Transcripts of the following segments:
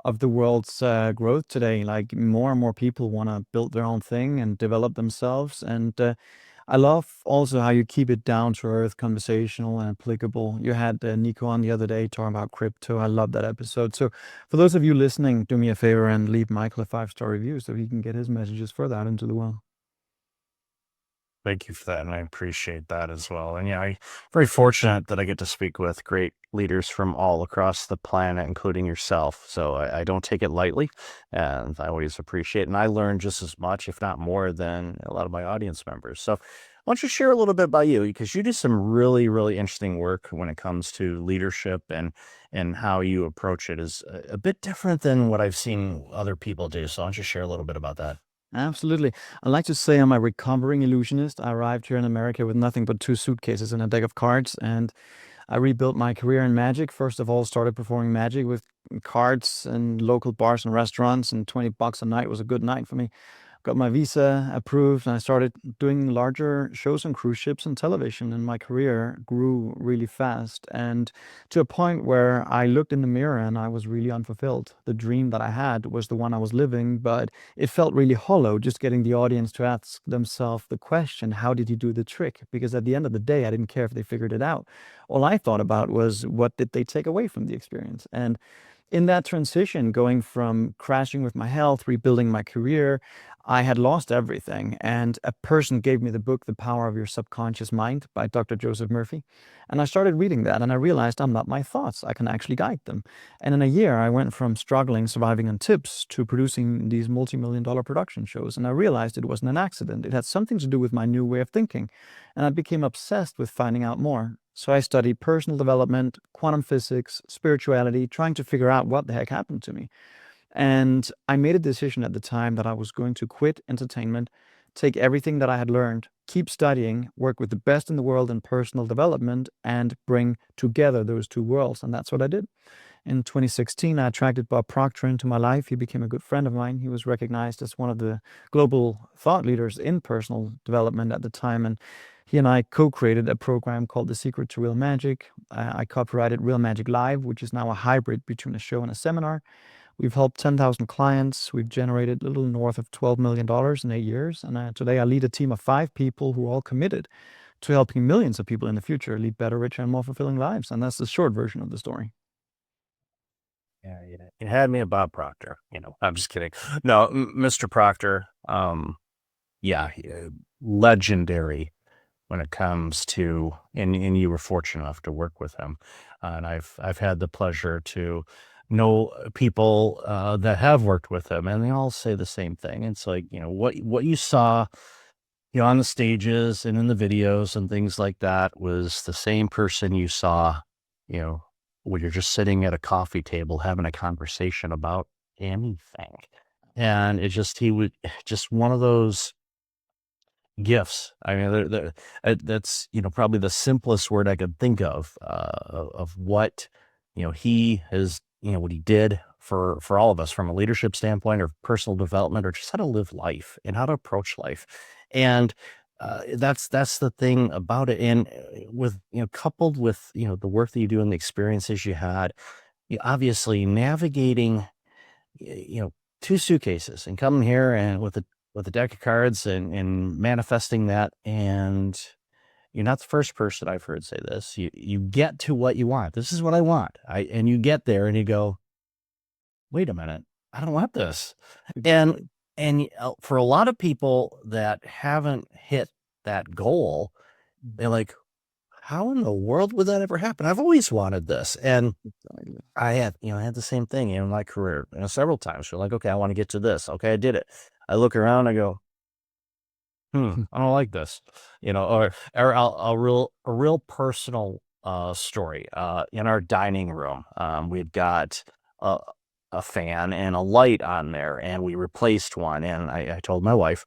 of the world's growth today. Like more and more people want to build their own thing and develop themselves. And I love also how you keep it down to earth, conversational and applicable. You had Nico on the other day talking about crypto. I love that episode. So for those of you listening, do me a favor and leave Michael a 5-star review so he can get his messages further out into the world. Thank you for that, and I appreciate that as well. And yeah, I'm very fortunate that I get to speak with great leaders from all across the planet, including yourself. So I don't take it lightly, and I always appreciate it. And I learn just as much, if not more, than a lot of my audience members. So why don't you share a little bit about you? Because you do some really, really interesting work when it comes to leadership, and how you approach it is a bit different than what I've seen other people do. So why don't you share a little bit about that? Absolutely. I like to say I'm a recovering illusionist. I arrived here in America with nothing but 2 suitcases and a deck of cards, and I rebuilt my career in magic. First of all, started performing magic with cards in local bars and restaurants, and $20 a night was a good night for me. Got my visa approved, and I started doing larger shows on cruise ships and television, and my career grew really fast, and to a point where I looked in the mirror and I was really unfulfilled. The dream that I had was the one I was living, but it felt really hollow just getting the audience to ask themselves the question, how did you do the trick? Because at the end of the day, I didn't care if they figured it out. All I thought about was what did they take away from the experience? And in that transition, going from crashing with my health, rebuilding my career, I had lost everything. And a person gave me the book, The Power of Your Subconscious Mind by Dr. Joseph Murphy. And I started reading that and I realized I'm not my thoughts. I can actually guide them. And in a year, I went from struggling, surviving on tips to producing these multi-million-dollar production shows. And I realized it wasn't an accident. It had something to do with my new way of thinking. And I became obsessed with finding out more. So I studied personal development, quantum physics, spirituality, trying to figure out what the heck happened to me. And I made a decision at the time that I was going to quit entertainment, take everything that I had learned, keep studying, work with the best in the world in personal development, and bring together those two worlds. And that's what I did. In 2016, I attracted Bob Proctor into my life. He became a good friend of mine. He was recognized as one of the global thought leaders in personal development at the time. And he and I co created a program called The Secret to Real Magic. I copyrighted Real Magic Live, which is now a hybrid between a show and a seminar. We've helped 10,000 clients. We've generated a little north of $12 million in 8 years. And today I lead a team of 5 people who are all committed to helping millions of people in the future lead better, richer, and more fulfilling lives. And that's the short version of the story. Yeah, yeah. It had me at Bob Proctor. I'm just kidding. No, Mr. Proctor. Yeah, legendary when it comes to, and you were fortunate enough to work with him, and I've had the pleasure to know people that have worked with him, and they all say the same thing. It's like what you saw, on the stages and in the videos and things like that was the same person you saw, you know, when you're just sitting at a coffee table having a conversation about anything. And it just, he would just one of those gifts. I mean, that's, probably the simplest word I could think of what, he has, what he did for all of us from a leadership standpoint or personal development or just how to live life and how to approach life. And that's the thing about it. And with, coupled with, the work that you do and the experiences you had, obviously navigating, you know, 2 suitcases and coming here and with a deck of cards and manifesting that, and you're not the first person I've heard say this. You get to what you want. "This is what I want." And you get there and you go, "Wait a minute, I don't want this." And Exactly. for a lot of people that haven't hit that goal, they're like, "How in the world would that ever happen? I've always wanted this." And Exactly. I had the same thing in my career, several times. You're like, "Okay, I wanna get to this." Okay, I did it. I look around, I go, I don't like this," or a real personal, story, in our dining room, we've got a a fan and a light on there, and we replaced one, and I told my wife,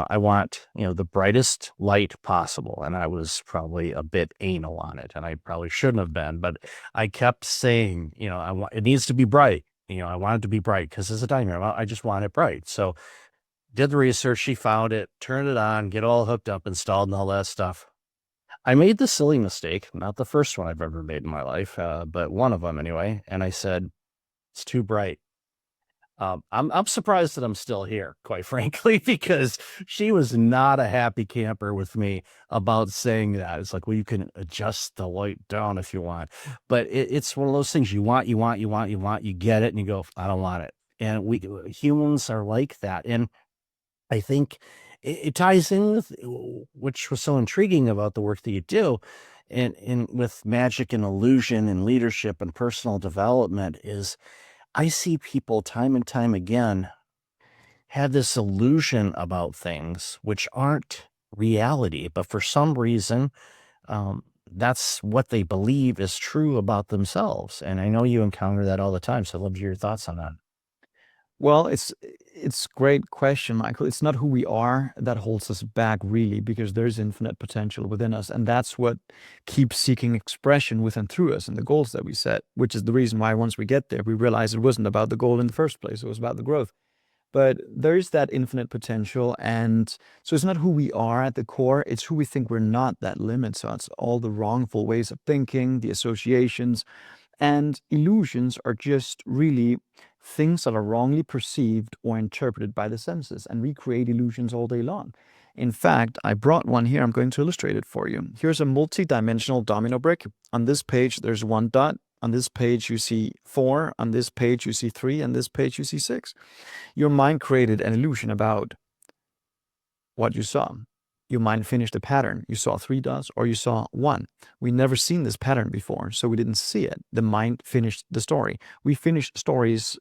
"I want, the brightest light possible," and I was probably a bit anal on it, and I probably shouldn't have been, but I kept saying, "I want it needs to be bright," I want it to be bright because it's a dining room, I just want it bright, so did the research, she found it, turned it on, get all hooked up, installed, and all that stuff. I made the silly mistake, not the first one I've ever made in my life, but one of them anyway, and I said, "It's too bright." I'm surprised that I'm still here, quite frankly, because she was not a happy camper with me about saying that. It's like, well, you can adjust the light down if you want, but it's one of those things you get it, and you go, I don't want it. And we humans are like that, and I think it ties in with which was so intriguing about the work that you do, and with magic and illusion and leadership and personal development is I see people time and time again have this illusion about things which aren't reality, but for some reason, that's what they believe is true about themselves. And I know you encounter that all the time. So I'd love to hear your thoughts on that. Well, it's great question, Michael. It's not who we are that holds us back really, because there's infinite potential within us, and that's what keeps seeking expression within through us and the goals that we set, which is the reason why once we get there, we realize it wasn't about the goal in the first place. It was about the growth. But there is that infinite potential, and so it's not who we are at the core, it's who we think we're not that limits us. All the wrongful ways of thinking, the associations, and illusions are just really things that are wrongly perceived or interpreted by the senses, and we create illusions all day long. In fact, I brought one here. I'm going to illustrate it for you. Here's a multi-dimensional domino brick. On this page, there's one dot. On this page, you see four. On this page, you see three. On this page, you see six. Your mind created an illusion about what you saw. Your mind finished a pattern. You saw three dots or you saw one. We never seen this pattern before, so we didn't see it. The mind finished the story. We finish stories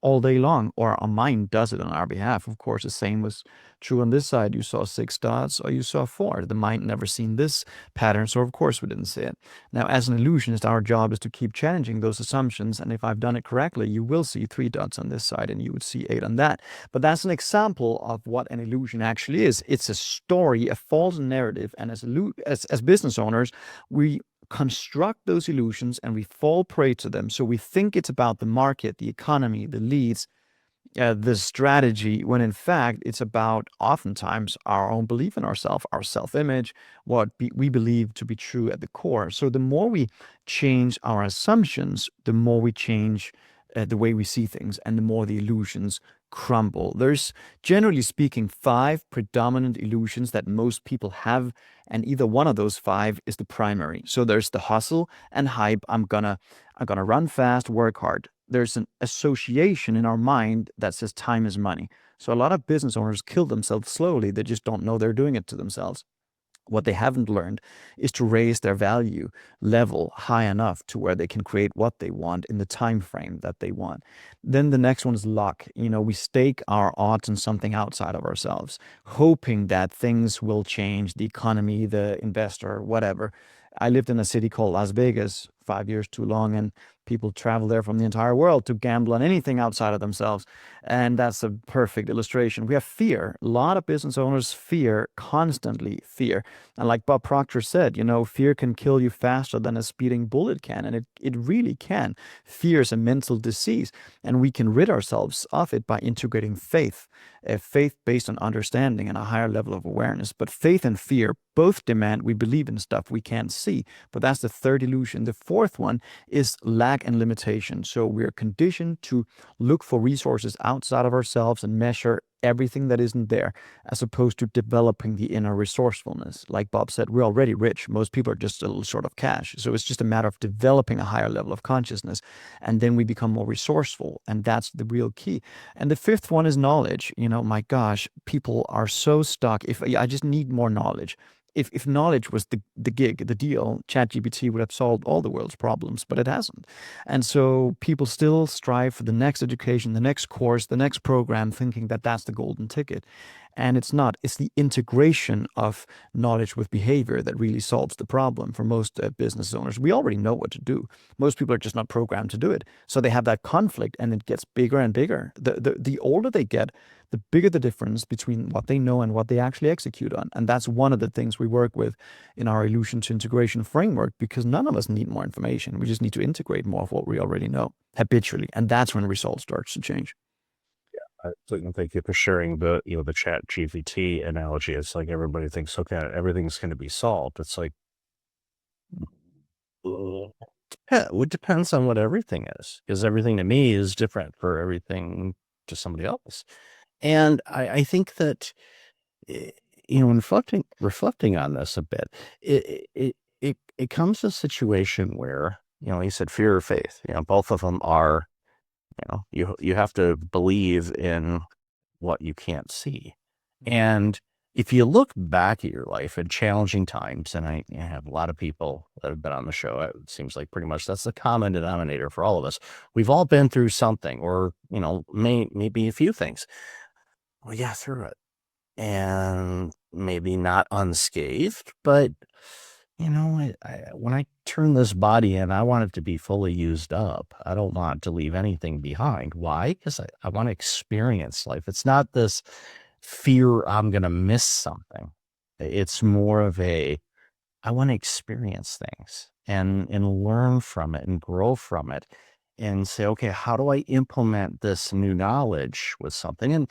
all day long, or our mind does it on our behalf. Of course, the same was true on this side. You saw six dots or you saw four. The mind never seen this pattern, so of course we didn't see it. Now, as an illusionist, our job is to keep challenging those assumptions, and if I've done it correctly, you will see three dots on this side and you would see eight on that. But that's an example of what an illusion actually is. It's a story, a false narrative, and as business owners, we construct those illusions and we fall prey to them. So we think it's about the market, the economy, the leads, the strategy, when in fact it's about oftentimes our own belief in ourselves, our self-image, what we believe to be true at the core. So the more we change our assumptions, the more we change the way we see things, and the more the illusions crumble. There's, generally speaking, five predominant illusions that most people have, and either one of those five is the primary. So there's the hustle and hype. I'm gonna run fast, work hard. There's an association in our mind that says time is money. So a lot of business owners kill themselves slowly. They just don't know they're doing it to themselves. What they haven't learned is to raise their value level high enough to where they can create what they want in the time frame that they want. Then the next one is luck. We stake our odds on something outside of ourselves, hoping that things will change, the economy, the investor, whatever. I lived in a city called Las Vegas 5 years too long, and people travel there from the entire world to gamble on anything outside of themselves. And that's a perfect illustration. We have fear. A lot of business owners fear, constantly fear. And like Bob Proctor said, fear can kill you faster than a speeding bullet can. And it really can. Fear is a mental disease, and we can rid ourselves of it by integrating faith, a faith based on understanding and a higher level of awareness. But faith and fear both demand we believe in stuff we can't see. But that's the third illusion. The fourth one is lack and limitation. So we're conditioned to look for resources outside of ourselves and measure everything that isn't there, as opposed to developing the inner resourcefulness. Like Bob said, we're already rich. Most people are just a little short of cash. So it's just a matter of developing a higher level of consciousness. And then we become more resourceful. And that's the real key. And the fifth one is knowledge. My gosh, people are so stuck. If I just need more knowledge. If knowledge was the gig, the deal, ChatGPT would have solved all the world's problems, but it hasn't. And so people still strive for the next education, the next course, the next program, thinking that that's the golden ticket. And it's not. It's the integration of knowledge with behavior that really solves the problem for most business owners. We already know what to do. Most people are just not programmed to do it. So they have that conflict, and it gets bigger and bigger. The older they get, the bigger the difference between what they know and what they actually execute on. And that's one of the things we work with in our illusion to integration framework, because none of us need more information. We just need to integrate more of what we already know habitually. And that's when results starts to change. I thank you for sharing the chat GPT analogy. It's like everybody thinks, okay, everything's going to be solved. It's like, yeah, it depends on what everything is, because everything to me is different for everything to somebody else. And I think that, eh, reflecting on this a bit, it comes to a situation where, you said fear or faith, both of them are, you have to believe in what you can't see. And if you look back at your life in challenging times, and I have a lot of people that have been on the show, it seems like pretty much that's the common denominator for all of us. We've all been through something, or, maybe a few things. We got through it, and maybe not unscathed, but when I turn this body in, I want it to be fully used up. I don't want to leave anything behind. Why? Because I want to experience life. It's not this fear I'm going to miss something. It's more of I want to experience things and learn from it and grow from it and say, okay, how do I implement this new knowledge with something? And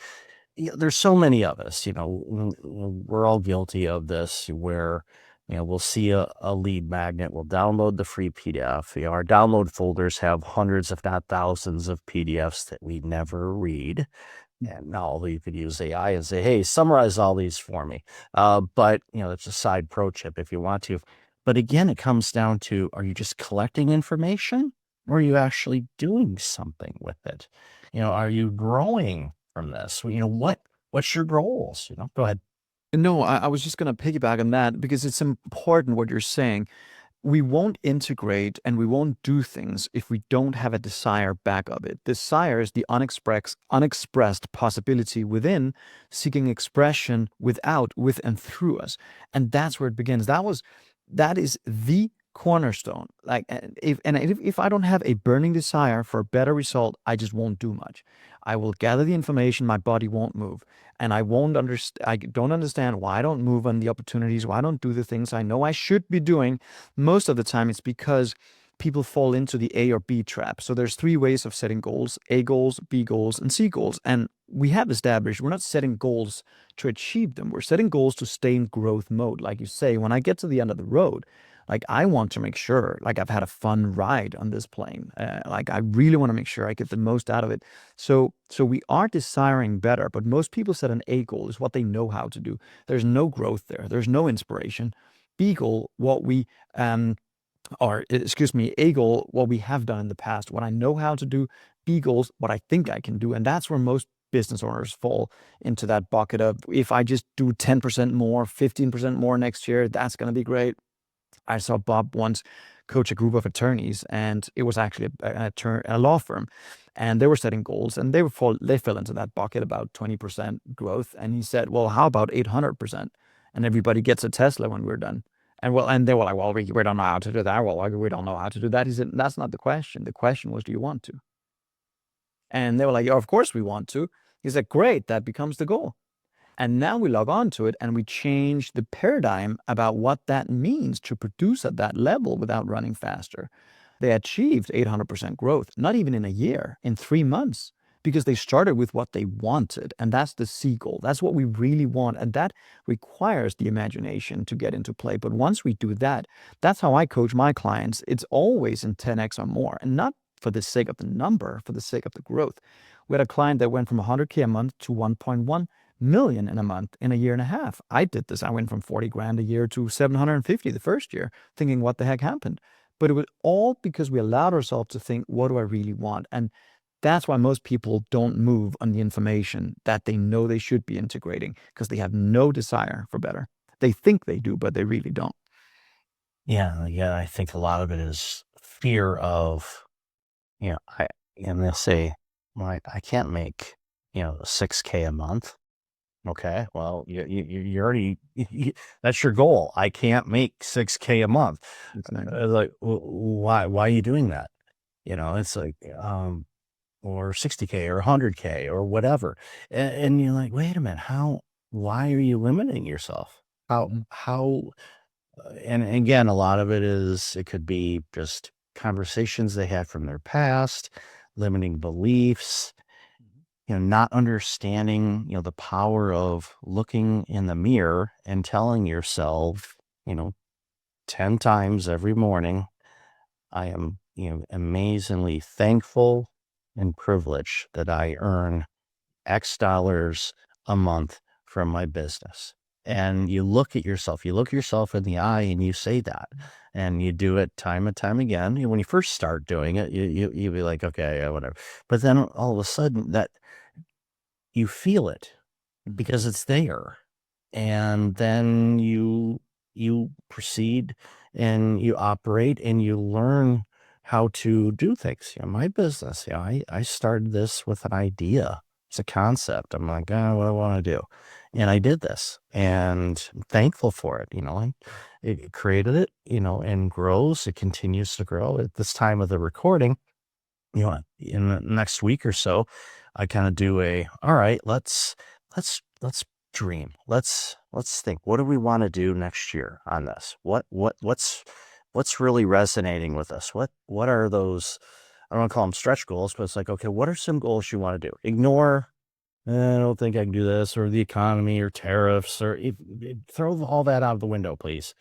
there's so many of us, we're all guilty of this where, we'll see a lead magnet, we'll download the free PDF. Our download folders have hundreds, if not thousands of PDFs that we never read. And now you could use AI and say, hey, summarize all these for me. But, it's a side pro tip if you want to. But again, it comes down to, are you just collecting information, or are you actually doing something with it? Are you growing from this? What's your goals? Go ahead. No, I was just going to piggyback on that because it's important what you're saying. We won't integrate and we won't do things if we don't have a desire back of it. Desire is the unexpressed possibility within, seeking expression without, with, and through us. And that's where it begins. That is the cornerstone. Like, if I don't have a burning desire for a better result, I just won't do much. I will gather the information, my body won't move. And I won't understand, I don't understand why I don't move on the opportunities, why I don't do the things I know I should be doing. Most of the time, it's because people fall into the A or B trap. So there's three ways of setting goals: A goals, B goals, and C goals. And we have established we're not setting goals to achieve them. We're setting goals to stay in growth mode. Like you say, when I get to the end of the road, like I want to make sure like I've had a fun ride on this plane. Like I really want to make sure I get the most out of it. So we are desiring better, but most people set an A goal is what they know how to do. There's no growth there. There's no inspiration. B goal, what we or excuse me, A goal, what we have done in the past, what I know how to do. B goals, what I think I can do. And that's where most business owners fall into that bucket of, if I just do 10% more, 15% more next year, that's going to be great. I saw Bob once coach a group of attorneys, and it was actually a law firm, and they were setting goals, and they fell into that bucket about 20% growth. And he said, "Well, how about 800%?" And everybody gets a Tesla when we're done. And they were like, "Well, we don't know how to do that." Well, like, we don't know how to do that. He said, "That's not the question. The question was, do you want to?" And they were like, "Yeah, of course we want to." He said, "Great, that becomes the goal." And now we log on to it and we change the paradigm about what that means to produce at that level without running faster. They achieved 800% growth, not even in a year, in 3 months, because they started with what they wanted. And that's the C goal. That's what we really want. And that requires the imagination to get into play. But once we do that, that's how I coach my clients. It's always in 10x or more, and not for the sake of the number, for the sake of the growth. We had a client that went from 100K a month to 1.1 million in a month in a year and a half. I did this. I went from 40 grand a year to 750 the first year, thinking, what the heck happened? But it was all because we allowed ourselves to think, what do I really want? And that's why most people don't move on the information that they know they should be integrating, because they have no desire for better. They think they do, but they really don't. Yeah, I think a lot of it is fear of, and they'll say, well, I can't make, 6K a month. Okay, well, you already, that's your goal. I can't make 6K a month. Exactly. Like, why are you doing that? It's like, or 60K or 100K or whatever. And you're like, wait a minute, why are you limiting yourself? Mhm. And again, a lot of it could be just conversations they had from their past, limiting beliefs, not understanding, the power of looking in the mirror and telling yourself, you know, 10 times every morning, I am, amazingly thankful and privileged that I earn X dollars a month from my business. And you look at yourself in the eye and you say that, and you do it time and time again. When you first start doing it, you be like, okay, yeah, whatever. But then all of a sudden that you feel it because it's there. And then you proceed and you operate and you learn how to do things. My business, I started this with an idea. It's a concept. I'm like, what do I want to do? And I did this and I'm thankful for it. It created it, and grows. It continues to grow. At this time of the recording, in the next week or so, I kind of do all right, let's dream. Let's think. What do we want to do next year on this? What's really resonating with us? What are those, I don't want to call them stretch goals, but it's like, okay, what are some goals you want to do? Ignore, I don't think I can do this, or the economy, or tariffs, or throw all that out of the window, please.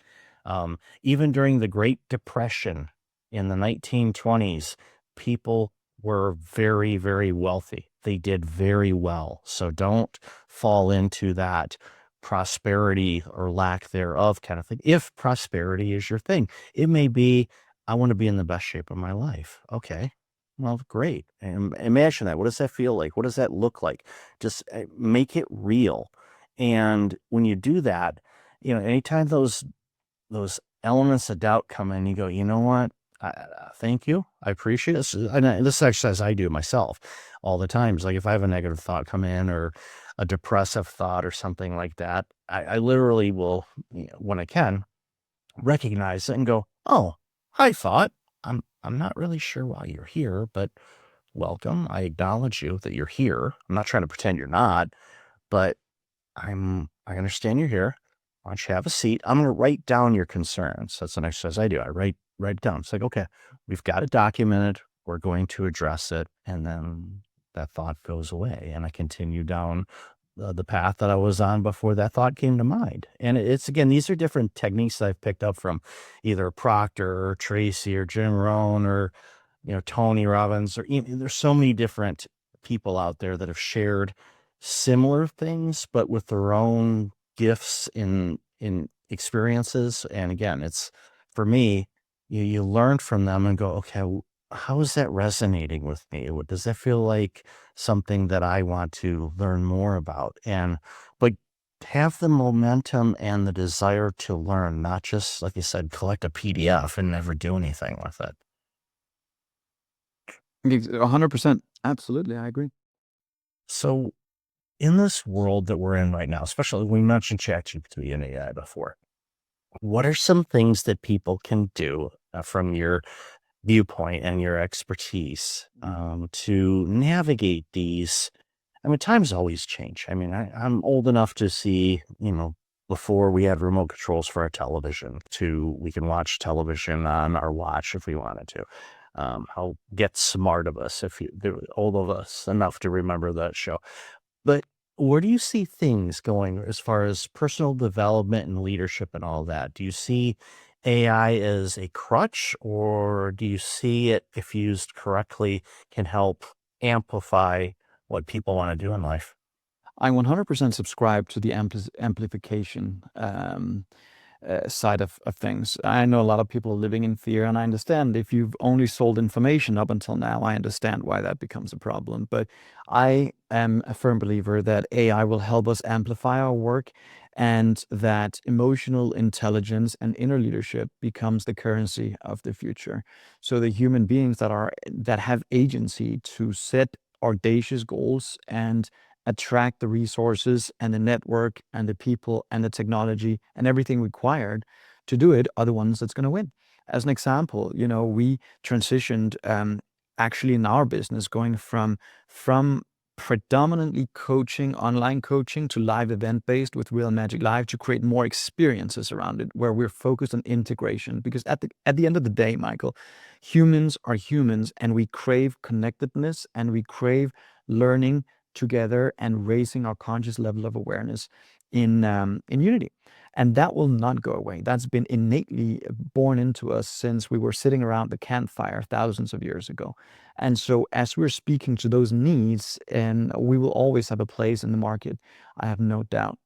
Even during the Great Depression in the 1920s, people were very, very wealthy. They did very well. So don't fall into that prosperity or lack thereof kind of thing. If prosperity is your thing, it may be, I want to be in the best shape of my life. Okay. Well, great. And imagine that. What does that feel like? What does that look like? Just make it real. And when you do that, anytime those elements of doubt come in, you go, you know what? Thank you. I appreciate this. This exercise I do myself all the time. It's like if I have a negative thought come in, or a depressive thought or something like that, I literally will, when I can, recognize it and go, oh, hi thought. I'm not really sure why you're here, but welcome. I acknowledge you that you're here. I'm not trying to pretend you're not, but I understand you're here. Why don't you have a seat? I'm going to write down your concerns. That's an exercise I do. I write it down. It's like, okay, we've got it documented. We're going to address it. And then that thought goes away. And I continue down the path that I was on before that thought came to mind. And it's, again, these are different techniques that I've picked up from either Proctor or Tracy or Jim Rohn or, Tony Robbins, or there's so many different people out there that have shared similar things, but with their own gifts in experiences. And again, it's, for me, you learn from them and go, okay, how is that resonating with me? What does that feel like? Something that I want to learn more about, but have the momentum and the desire to learn, not just, like you said, collect a PDF and never do anything with it. 100%. Absolutely. I agree. So in this world that we're in right now, especially, we mentioned ChatGPT and AI before, what are some things that people can do from your viewpoint and your expertise to navigate these? I mean, times always change. I mean, I'm old enough to see, before we had remote controls for our television, we can watch television on our watch if we wanted to. How Get Smart of us, if they're old of us enough to remember that show. But where do you see things going as far as personal development and leadership and all that? Do you see AI as a crutch, or do you see it, if used correctly, can help amplify what people want to do in life? I 100% subscribe to the amplification side of things. I know a lot of people are living in fear, and I understand if you've only sold information up until now, I understand why that becomes a problem. But I am a firm believer that AI will help us amplify our work, and that emotional intelligence and inner leadership becomes the currency of the future. So the human beings that have agency to set audacious goals and attract the resources and the network and the people and the technology and everything required to do it are the ones that's going to win. As an example, we transitioned actually in our business, going from predominantly online coaching, to live event based with Real Magic Live, to create more experiences around it, where we're focused on integration. Because at the end of the day, Michael, humans are humans, and we crave connectedness, and we crave learning together and raising our conscious level of awareness. in unity. And that will not go away. That's been innately born into us since we were sitting around the campfire thousands of years ago. And so, as we're speaking to those needs, and we will always have a place in the market, I have no doubt.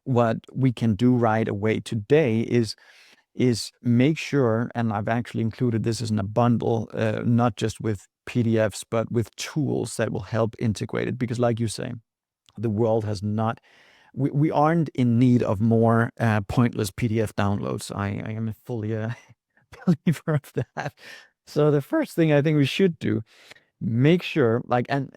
What we can do right away today is make sure, and I've actually included this as in a bundle, not just with PDFs, but with tools that will help integrate it. Because, like you say, the world has not we aren't in need of more pointless PDF downloads. I am fully a believer of that. So the first thing I think we should do, make sure, like, and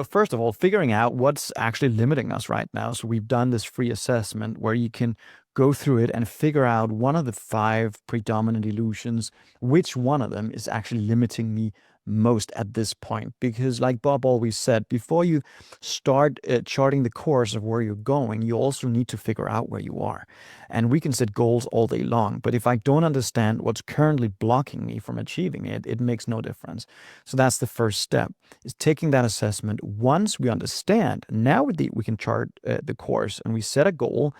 first of all, figuring out what's actually limiting us right now. So we've done this free assessment where you can go through it and figure out one of the 5 predominant illusions, which one of them is actually limiting me most at this point. Because, like Bob always said, before you start charting the course of where you're going, you also need to figure out where you are. And we can set goals all day long, but if I don't understand what's currently blocking me from achieving it, it makes no difference. So that's the first step, is taking that assessment. Once we understand, now we can chart the course, and we set a goal,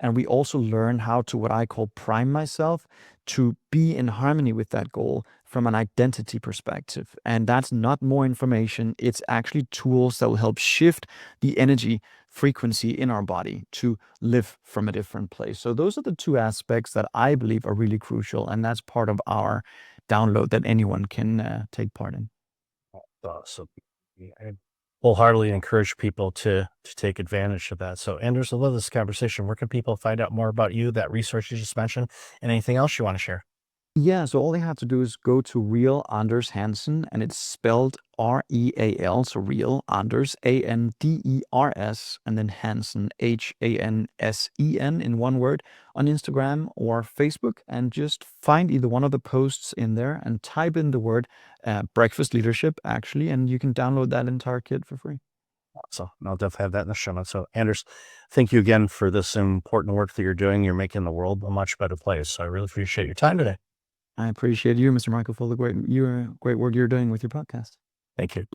and we also learn how to, what I call, prime myself to be in harmony with that goal from an identity perspective. And that's not more information, it's actually tools that will help shift the energy frequency in our body to live from a different place. So those are the 2 aspects that I believe are really crucial, and that's part of our download that anyone can take part in. So I wholeheartedly encourage people to take advantage of that. So, Anders, I love this conversation. Where can people find out more about you, that resource you just mentioned, and anything else you want to share? Yeah, so all they have to do is go to Real Anders Hansen, and it's spelled Real, so Real Anders, Anders, and then Hansen, Hansen, in one word, on Instagram or Facebook, and just find either one of the posts in there and type in the word breakfast leadership, actually, and you can download that entire kit for free. So I'll definitely have that in the show notes. So, Anders, thank you again for this important work that you're doing. You're making the world a much better place. So I really appreciate your time today. I appreciate you, Mr. Michael, for the great work you're doing with your podcast. Thank you.